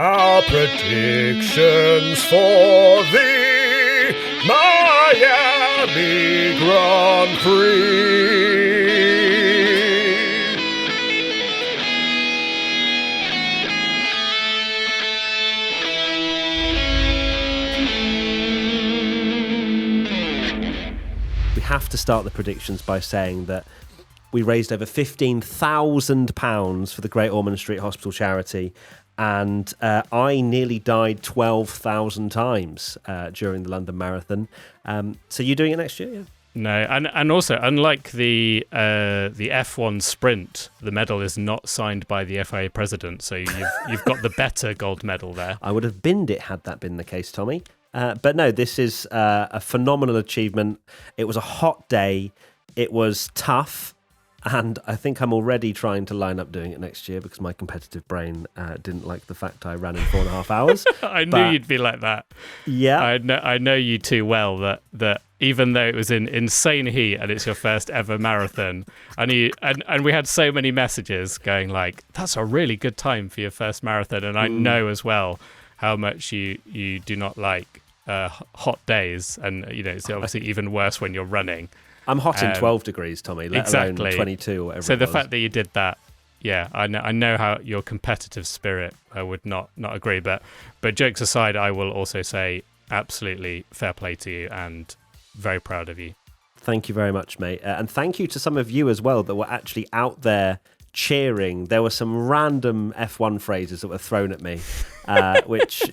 our predictions for the Miami Grand Prix. We have to start the predictions by saying that we raised over £15,000 for the Great Ormond Street Hospital charity, and I nearly died 12,000 times during the London Marathon. So you're doing it next year, yeah? No, and also, unlike the F1 sprint, the medal is not signed by the FIA president, so you've got the better gold medal there. I would have binned it had that been the case, Tommy. But no, this is a phenomenal achievement. It was a hot day. It was tough. And I think I'm already trying to line up doing it next year because my competitive brain didn't like the fact I ran in 4.5 hours. I knew you'd be like that. Yeah. I know you too well that even though it was in insane heat and it's your first ever marathon, and we had so many messages going like, that's a really good time for your first marathon. And I know as well how much you do not like hot days. And, it's obviously even worse when you're running. I'm hot in 12 degrees, Tommy, let alone 22 or whatever. So the fact that you did that, yeah, I know how your competitive spirit, I would not agree. But jokes aside, I will also say absolutely fair play to you and very proud of you. Thank you very much, mate. And thank you to some of you as well that were actually out there cheering. There were some random F1 phrases that were thrown at me, which,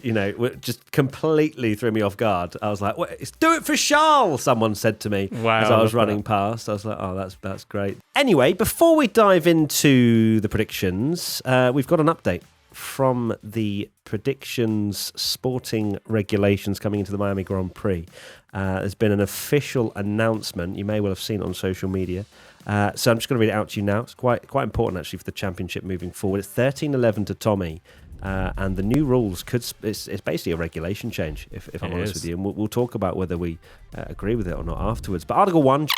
just completely threw me off guard. I was like, it's do it for Charles, someone said to me as I was running past. I was like, oh, that's great. Anyway, before we dive into the predictions, we've got an update from the predictions sporting regulations coming into the Miami Grand Prix. There's been an official announcement. You may well have seen it on social media. So I'm just going to read it out to you now. It's quite important, actually, for the championship moving forward. It's 13-11 to Tommy. And the new rules it's basically a regulation change, if I'm honest with you. And we'll talk about whether we agree with it or not afterwards. But Article 1...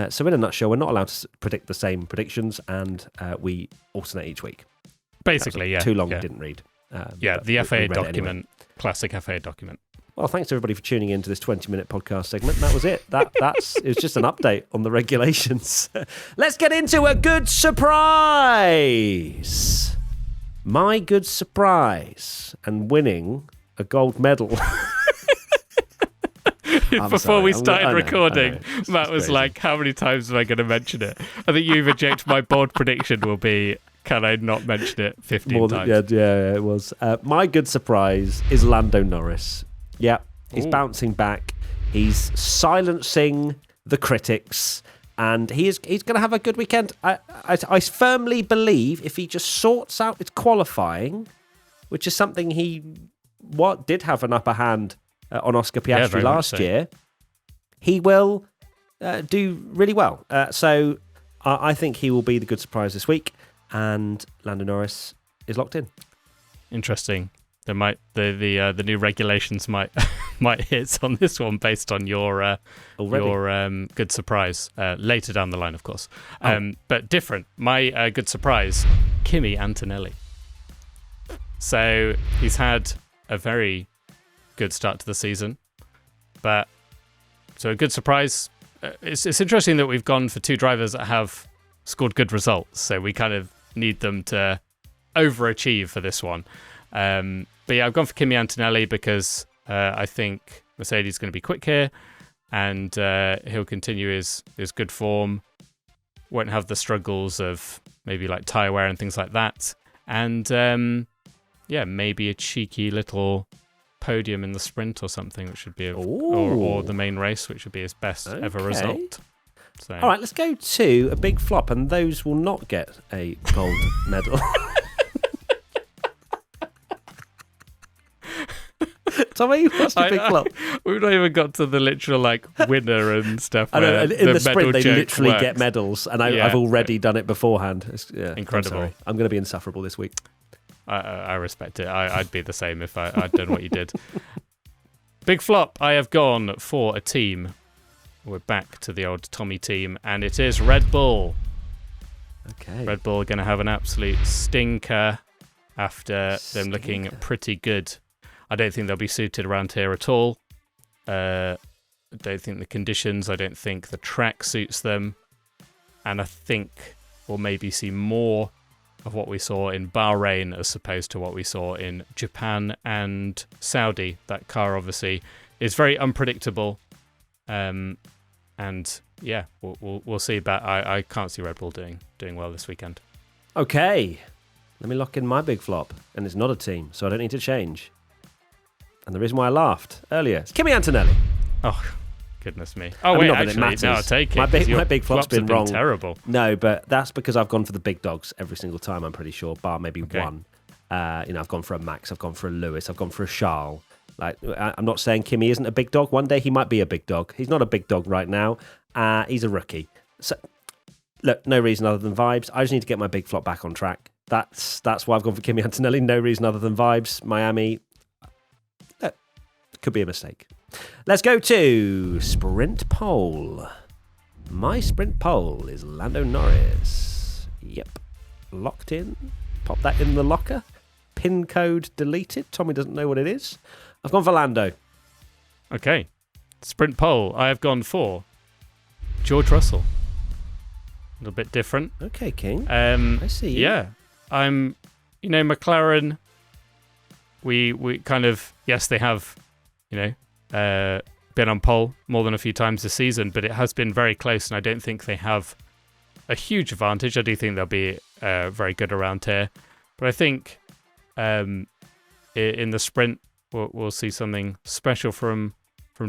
So in a nutshell, we're not allowed to predict the same predictions, and we alternate each week. Basically, yeah. Too long, yeah. didn't read. The FAA document, classic FAA document. Well, thanks to everybody for tuning in to this 20-minute podcast segment. That was it. It was just an update on the regulations. Let's get into a good surprise. My good surprise and winning a gold medal. Before we started recording, Matt was like, how many times am I going to mention it? I think you even joked my bold prediction will be, can I not mention it 15 times? Yeah, it was. My good surprise is Lando Norris. Yeah, he's bouncing back. He's silencing the critics. And he's going to have a good weekend. I firmly believe if he just sorts out his qualifying, which is something he did have an upper hand on Oscar Piastri last year, he will do really well. So I think he will be the good surprise this week, and Lando Norris is locked in. Interesting. There might the new regulations might hit on this one based on your good surprise later down the line, of course. But different. My good surprise, Kimi Antonelli. So he's had a very good start to the season, but so a good surprise. It's interesting that we've gone for two drivers that have scored good results, so we kind of need them to overachieve for this one. But yeah, I've gone for Kimi Antonelli because I think Mercedes is going to be quick here, and he'll continue his good form, won't have the struggles of maybe like tyre wear and things like that, and maybe a cheeky little podium in the sprint or something, which would be or the main race, which would be his best ever result. So. All right, let's go to a big flop, and those will not get a gold medal. Tommy, what's your big flop? We've not even got to the literal winner and stuff. I know, in the sprint they literally works. get medals, and I've already done it beforehand. Incredible. I'm going to be insufferable this week. I respect it. I'd be the same if I'd done what you did. Big flop. I have gone for a team. We're back to the old Tommy team, and it is Red Bull. Okay. Red Bull are going to have an absolute stinker after them looking pretty good. I don't think they'll be suited around here at all. I don't think the conditions, I don't think the track suits them. And I think we'll maybe see more of what we saw in Bahrain as opposed to what we saw in Japan and Saudi. That car obviously is very unpredictable. And yeah, we'll see. But I can't see Red Bull doing well this weekend. Okay, let me lock in my big flop. And it's not a team, so I don't need to change. And the reason why I laughed earlier is Kimi Antonelli. Oh, goodness me. Oh, wait, actually, no, I'll take it. My big flop's been wrong. Terrible. No, but that's because I've gone for the big dogs every single time, I'm pretty sure, bar maybe one. I've gone for a Max, I've gone for a Lewis, I've gone for a Charles. Like, I'm not saying Kimi isn't a big dog. One day he might be a big dog. He's not a big dog right now. He's a rookie. So, look, no reason other than vibes. I just need to get my big flop back on track. That's why I've gone for Kimi Antonelli. No reason other than vibes. Miami, could be a mistake. Let's go to sprint pole. My sprint pole is Lando Norris. Yep. Locked in. Pop that in the locker. Pin code deleted. Tommy doesn't know what it is. I've gone for Lando. Okay. Sprint pole. I have gone for George Russell. A little bit different. Okay, King. I see you. Yeah. McLaren, we kind of, yes, they have, been on pole more than a few times this season, but it has been very close, and I don't think they have a huge advantage. I do think they'll be very good around here, but I think in the sprint we'll see something special from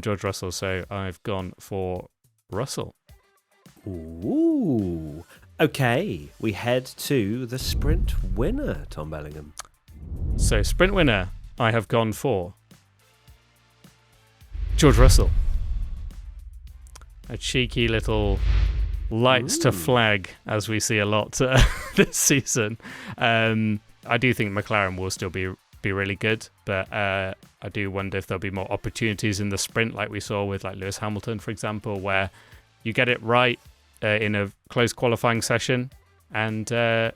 George Russell. So I've gone for Russell. Ooh. Okay, we head to the sprint winner, Tom Bellingham. So sprint winner, I have gone for George Russell. A cheeky little lights to flag, as we see a lot this season. I do think McLaren will still be really good, but I do wonder if there'll be more opportunities in the sprint, like we saw with Lewis Hamilton, for example, where you get it right in a close qualifying session, and if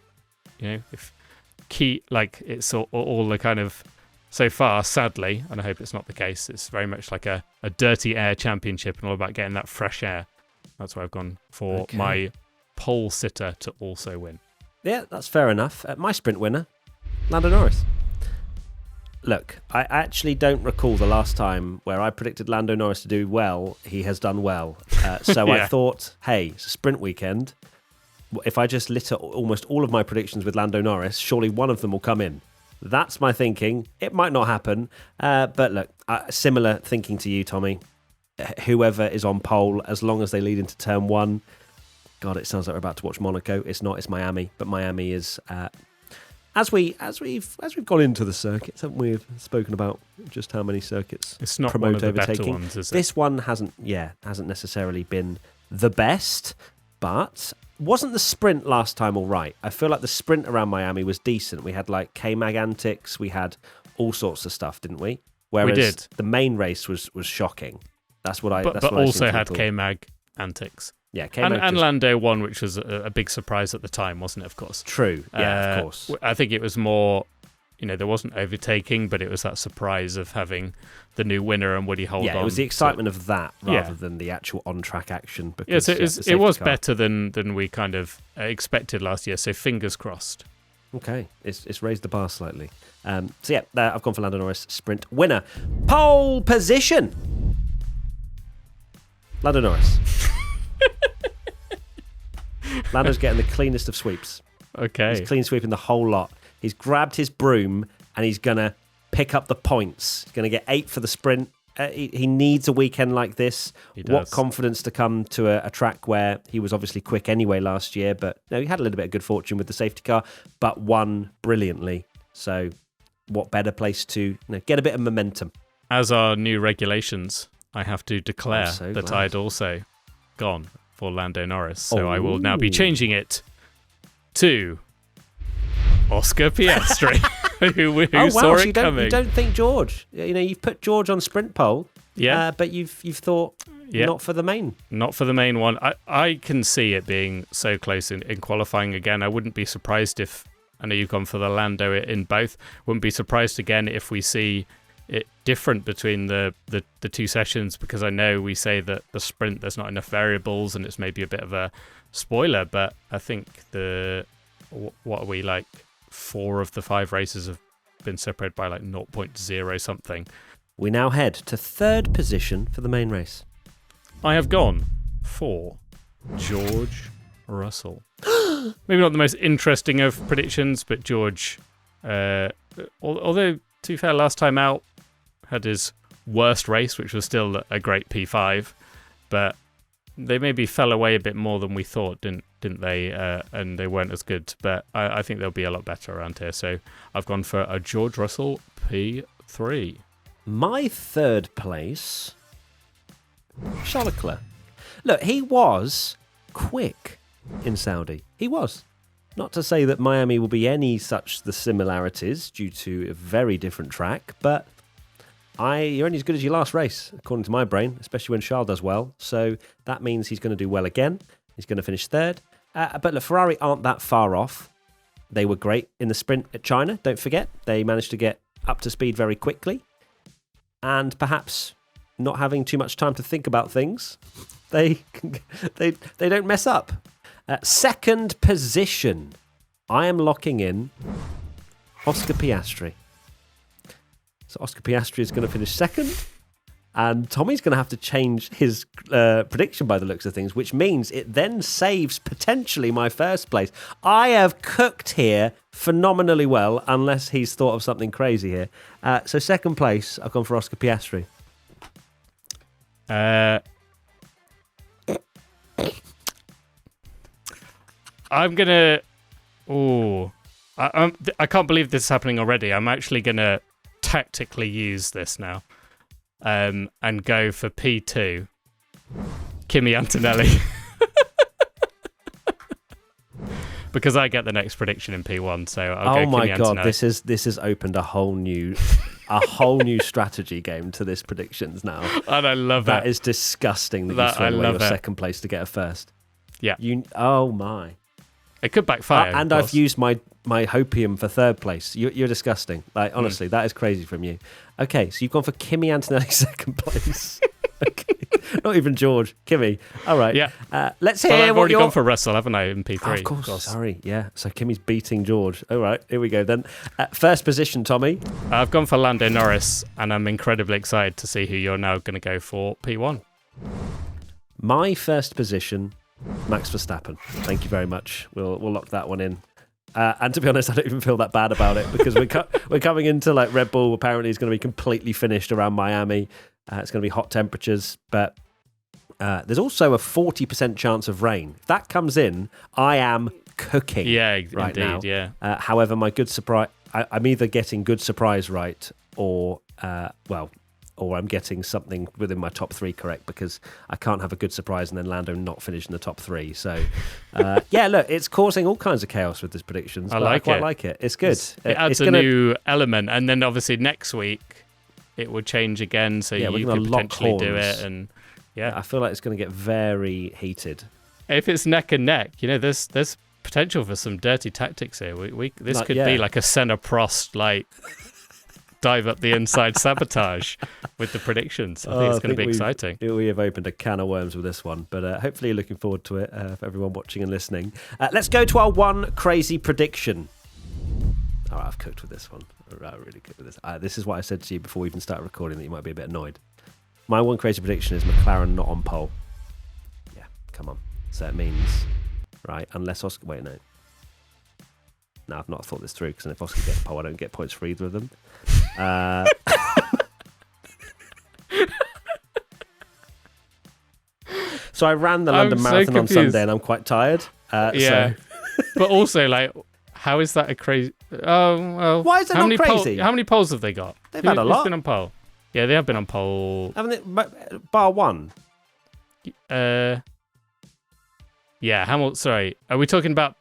it's all the kind of, so far, sadly, and I hope it's not the case, it's very much like a dirty air championship and all about getting that fresh air. That's why I've gone for my pole sitter to also win. Yeah, that's fair enough. My sprint winner, Lando Norris. Look, I actually don't recall the last time where I predicted Lando Norris to do well. He has done well. So yeah. I thought, hey, it's a sprint weekend. If I just litter almost all of my predictions with Lando Norris, surely one of them will come in. That's my thinking. It might not happen. But look, similar thinking to you, Tommy. Whoever is on pole, as long as they lead into turn one. God, it sounds like we're about to watch Monaco. It's not. It's Miami. But Miami is... As we've gone into the circuits, haven't we? Spoken about just how many circuits it's not promote one of the overtaking. Better ones, is it? This one hasn't necessarily been the best, but wasn't the sprint last time all right? I feel like the sprint around Miami was decent. We had like K-Mag antics, we had all sorts of stuff, didn't we? Whereas we did. The main race was shocking. That's what I. But also had K-Mag antics. Yeah, and Lando won, which was a big surprise at the time, wasn't it, of course? True, yeah, of course. I think it was more, there wasn't overtaking, but it was that surprise of having the new winner and would he hold on. Yeah, it was the excitement of that rather than the actual on-track action. Because, it was better than we kind of expected last year, so fingers crossed. Okay, it's raised the bar slightly. I've gone for Lando Norris, sprint winner. Pole position! Lando Norris. Lando's getting the cleanest of sweeps. Okay. He's clean sweeping the whole lot. He's grabbed his broom and he's going to pick up the points. He's going to get 8 for the sprint. He needs a weekend like this. What confidence to come to a track where he was obviously quick anyway last year, but he had a little bit of good fortune with the safety car, but won brilliantly. So what better place to get a bit of momentum? As our new regulations, I have to declare that glad. I'd also gone for Lando Norris. So I will now be changing it to Oscar Piastri, who saw it coming. You don't think George. You've put George on sprint pole. Yeah. But you've thought not for the main. Not for the main one. I can see it being so close in qualifying again. I wouldn't be surprised if, I know you've gone for the Lando in both, wouldn't be surprised again if we see it different between the two sessions, because I know we say that the sprint there's not enough variables and it's maybe a bit of a spoiler, but I think what are we, like 4 of the 5 races have been separated by like 0.0 something. We now head to 3rd position for the main race. I have gone for George Russell. Maybe not the most interesting of predictions, but George, although to be fair, last time out had his worst race, which was still a great P5, but they maybe fell away a bit more than we thought, didn't they? And they weren't as good, but I think they'll be a lot better around here. So I've gone for a George Russell P3. My 3rd place, Charles Leclerc. Look, he was quick in Saudi. He was. Not to say that Miami will be any such the similarities due to a very different track, but you're only as good as your last race, according to my brain, especially when Charles does well. So that means he's going to do well again. He's going to finish 3rd. But the Ferrari aren't that far off. They were great in the sprint at China, don't forget. They managed to get up to speed very quickly. And perhaps not having too much time to think about things, they don't mess up. 2nd position, I am locking in Oscar Piastri. So Oscar Piastri is going to finish 2nd, and Tommy's going to have to change his prediction by the looks of things, which means it then saves potentially my 1st place. I have cooked here phenomenally well, unless he's thought of something crazy here. So 2nd place, I've gone for Oscar Piastri. I'm gonna. I can't believe this is happening already. I'm actually gonna tactically use this now, and go for P2, Kimi Antonelli, because I get the next prediction in P1. So I'll go Kimi God, Antonelli. this has opened a whole new strategy game to this predictions now, and I love that. That is disgusting. That you threw away your 2nd place to get a 1st. Yeah. Oh my. It could backfire. And I've used my hopium for 3rd place. You're disgusting. Like, honestly, that is crazy from you. Okay, so you've gone for Kimi Antonelli 2nd place. Okay. Not even George. Kimi. All right. Yeah. Let's hear I've what already gone for Russell, haven't I, in P3? Oh, of course. Sorry. Yeah. So Kimi's beating George. All right. Here we go then. 1st position, Tommy. I've gone for Lando Norris, and I'm incredibly excited to see who you're now going to go for P1. My 1st position, Max Verstappen. Thank you very much. We'll lock that one in. And to be honest, I don't even feel that bad about it, because we're coming into like Red Bull. Apparently, is going to be completely finished around Miami. It's going to be hot temperatures, but there's also a 40% chance of rain. If that comes in, I am cooking. Yeah, right indeed. now. Yeah. However, my good surprise, I'm either getting good surprise right, or I'm getting something within my top 3 correct, because I can't have a good surprise and then Lando not finish in the top 3. So, look, it's causing all kinds of chaos with this predictions. I quite like it. It's good. It adds a new element, and then obviously next week it will change again, so you could potentially do it. And I feel like it's going to get very heated. If it's neck and neck, there's potential for some dirty tactics here. This could be like a Senna Prost, like dive up the inside sabotage with the predictions. I think it's going to be exciting. We have opened a can of worms with this one, but hopefully you're looking forward to it for everyone watching and listening. Let's go to our one crazy prediction. All right, I've cooked with this one. I really cooked with this. This is what I said to you before we even started recording, that you might be a bit annoyed. My one crazy prediction is McLaren not on pole. Yeah, come on. So it means, right, unless Oscar... Wait, no. No, I've not thought this through, because if Oscar gets pole, I don't get points for either of them. So I ran the London Marathon on Sunday, and I'm quite tired. Yeah. But also, like, how is that a crazy... Oh, well... Why is that not crazy? How many polls have they got? They've had a lot. Who's been on pole? Yeah, they have been on pole. Haven't they? Bar one? Yeah, sorry. Are we talking about...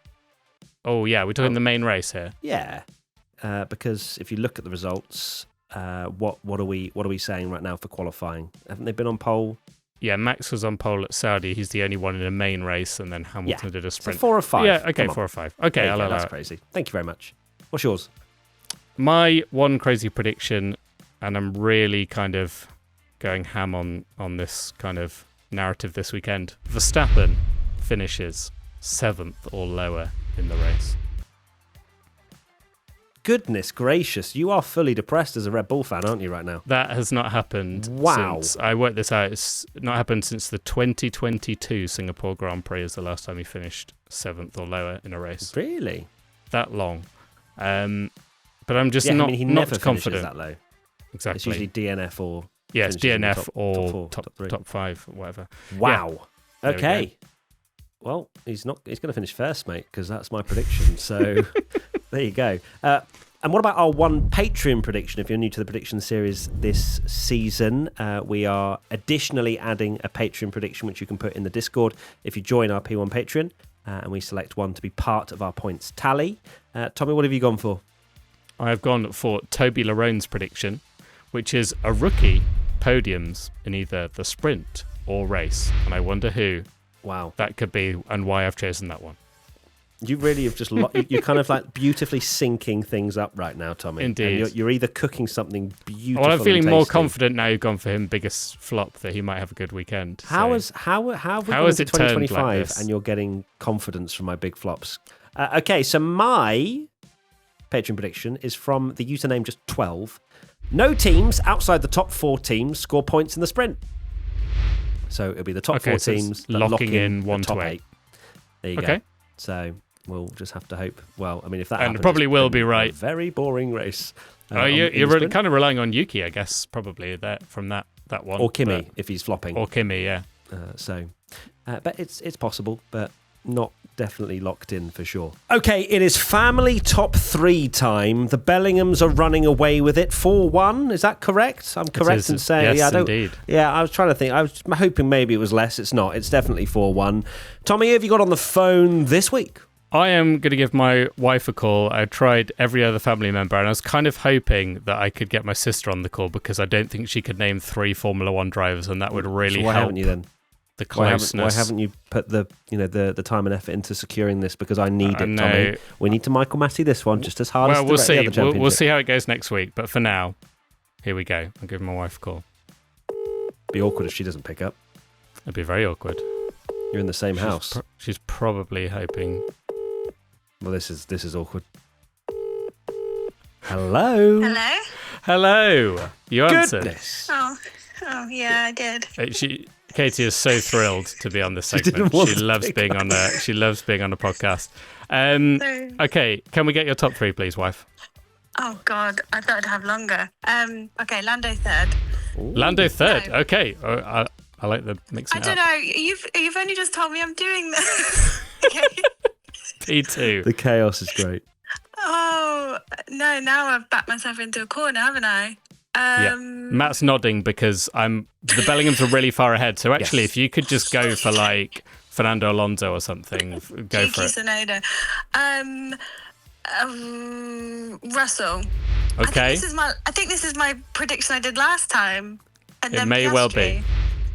Oh, yeah, we're talking the main race here. Yeah. Because if you look at the results, what are we saying right now for qualifying? Haven't they been on pole? Yeah, Max was on pole at Saudi. He's the only one in a main race, and then Hamilton did a sprint. So 4 or 5. Yeah, okay, 4 or 5. Okay, I'll allow that's it. crazy. Thank you very much. What's yours? My one crazy prediction, and I'm really kind of going ham on this kind of narrative this weekend. Verstappen finishes 7th or lower in the race. Goodness gracious, you are fully depressed as a Red Bull fan, aren't you, right now? That has not happened since, I worked this out, it's not happened since the 2022 Singapore Grand Prix is the last time he finished 7th or lower in a race. Really? That long. But I'm just he not never confident. That low. Exactly. It's usually DNF or... Yeah, it's DNF or top 5, whatever. Wow. Yeah. Okay. Well, he's going to finish first, mate, because that's my prediction. So there you go. And what about our one Patreon prediction? If you're new to the prediction series this season, we are additionally adding a Patreon prediction, which you can put in the Discord if you join our P1 Patreon, and we select one to be part of our points tally. Tommy, what have you gone for? I've gone for Toby Larone's prediction, which is a rookie podiums in either the sprint or race. And I wonder who that could be and why I've chosen that one. You really have just... you're kind of like beautifully syncing things up right now, Tommy. Indeed. And you're either cooking something beautiful. Well, I'm feeling more tasty. confident now you've gone for him biggest flop that he might have a good weekend. How have we gone has into it turned 2025 like this? and you're getting confidence from my big flops? Okay, so my Patreon prediction is from the username just 12. No teams outside the top 4 teams score points in the sprint. So it'll be the top 4 teams that locking in the 1 top to 8. There you go. So we'll just have to hope. Well, I mean, if that happens, probably will it's be been right. a very boring race. You're kind of relying on Yuki, I guess, probably from that one. Or Kimi, if he's flopping. Or Kimi, yeah. But it's possible, but not definitely locked in for sure. Okay, it is family top 3 time. The Bellinghams are running away with it 4-1. Is that correct? I'm correct in saying, yes, indeed. Yeah, I was trying to think. I was hoping maybe it was less. It's not. It's definitely 4-1. Tommy, who have you got on the phone this week? I am going to give my wife a call. I tried every other family member, and I was kind of hoping that I could get my sister on the call because I don't think she could name 3 Formula 1 drivers, and that would really help. Why haven't you then? The closeness. Why haven't you put the time and effort into securing this? Because I need it, Tommy. We need to Michael Massey this one just as hard as we'll see. The other championship. We'll see how it goes next week. But for now, here we go. I'll give my wife a call. Be awkward if she doesn't pick up. It'd be very awkward. You're in the same house. She's probably hoping. Well, this is awkward. Hello. Hello. Hello. You answered. Goodness. Oh, yeah, I did. Katie is so thrilled to be on this segment. She loves being on a podcast. Okay, can we get your top 3, please, wife? Oh God, I thought I'd have longer. Okay, Lando 3rd. Ooh. Lando 3rd. No. Okay. I like the mixing I don't up. know. You've only just told me I'm doing this. Okay. P2. The chaos is great. Oh no! Now I've backed myself into a corner, haven't I? Yeah. Matt's nodding because the Bellinghams are really far ahead. So actually, if you could just go for like Fernando Alonso or something, go for it. Tsunoda. Russell. Okay. I think this is my prediction I did last time. And It may well be.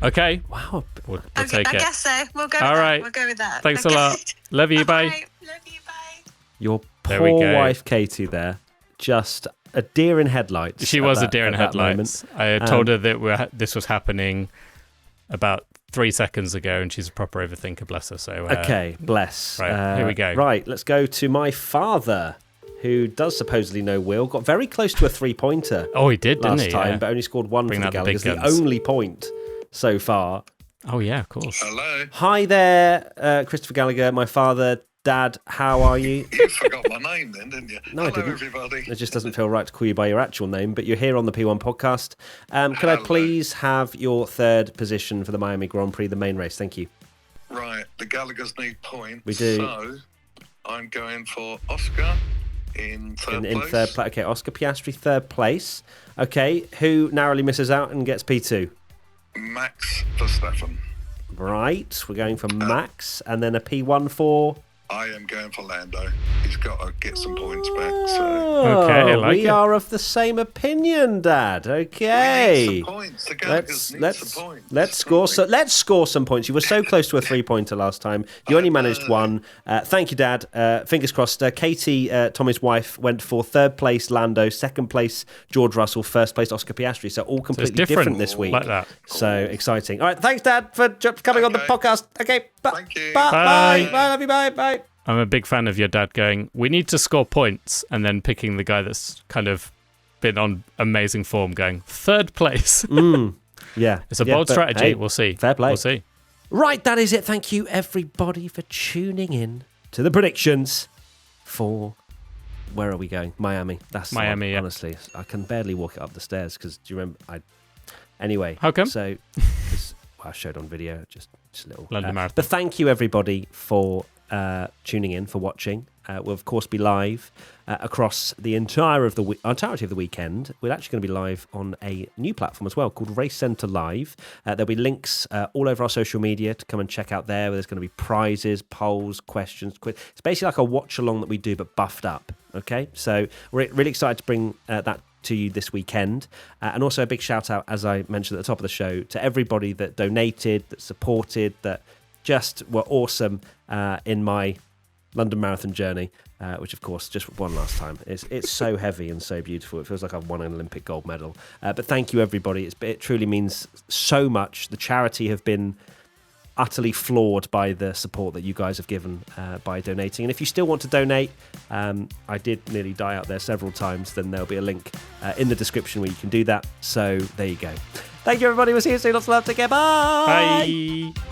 Okay. Wow. We'll take I it. guess so. We'll go. All with right. That. We'll go with that. Thanks a lot. Love you. Bye. Love you. Bye. Your There we poor go. wife, Katie, there. Just a deer in headlights. She was a deer in headlights. I told her that this was happening about 3 seconds ago, and she's a proper overthinker, bless her. So okay, bless. Right, here we go. Right, let's go to my father, who does supposedly know Will. Got very close to a 3-pointer. Oh, he did, didn't last he? time, Yeah. but only scored 1 Bring for out the the big Gallagher's. The guns. only point so far. Oh, yeah, of course. Hello. Hi there, Christopher Gallagher, my father. Dad, how are you? You forgot my name then, didn't you? No, I Hello, didn't. everybody. It just doesn't feel right to call you by your actual name, but you're here on the P1 podcast. Could I please have your 3rd position for the Miami Grand Prix, the main race? Thank you. Right, the Gallagher's need points. We do. So, I'm going for Oscar in third In place. 3rd place. Okay, Oscar Piastri, 3rd place. Okay, who narrowly misses out and gets P2? Max Verstappen. Right, we're going for Max, and then a P1 for... I am going for Lando. He's got to get some points back. So Okay, I like we it. are of the same opinion, Dad. we Okay. need some points. The Gallagher's need some points. Let's score some points. You were so close to a 3-pointer last time. You only managed one. Thank you, Dad. Fingers crossed. Katie, Tommy's wife, went for third place Lando, second place George Russell, first place Oscar Piastri. So all completely different this week. like that. So exciting. All right, thanks, Dad, for coming on the podcast. Okay, Thank you. Bye. Bye. Bye. Love you. Bye. Bye. I'm a big fan of your dad going, we need to score points, and then picking the guy that's kind of been on amazing form going, third place. Yeah. It's a bold strategy. Hey, we'll see. Fair play. We'll see. Right, that is it. Thank you, everybody, for tuning in to the predictions for... Where are we going? Miami. That's Miami, yeah. Honestly, I can barely walk it up the stairs because, do you remember? Anyway. How come? So, I showed on video, just a little. London Marathon. But thank you, everybody, for tuning in, for watching. We'll, of course, be live across the entirety of the weekend. We're actually going to be live on a new platform as well called Race Centre Live. There'll be links all over our social media to come and check out there. There's going to be prizes, polls, questions. It's basically like a watch-along that we do, but buffed up. Okay? So we're really excited to bring that to you this weekend. And also a big shout-out, as I mentioned at the top of the show, to everybody that donated, that supported, that just were awesome in my London Marathon journey, which of course just one last time. It's so heavy and so beautiful. It feels like I've won an Olympic gold medal. But thank you, everybody. It truly means so much. The charity have been utterly floored by the support that you guys have given by donating. And if you still want to donate, I did nearly die out there several times, then there'll be a link in the description where you can do that. So there you go. Thank you, everybody. We'll see you soon. Lots of love. Take care. Bye. Bye.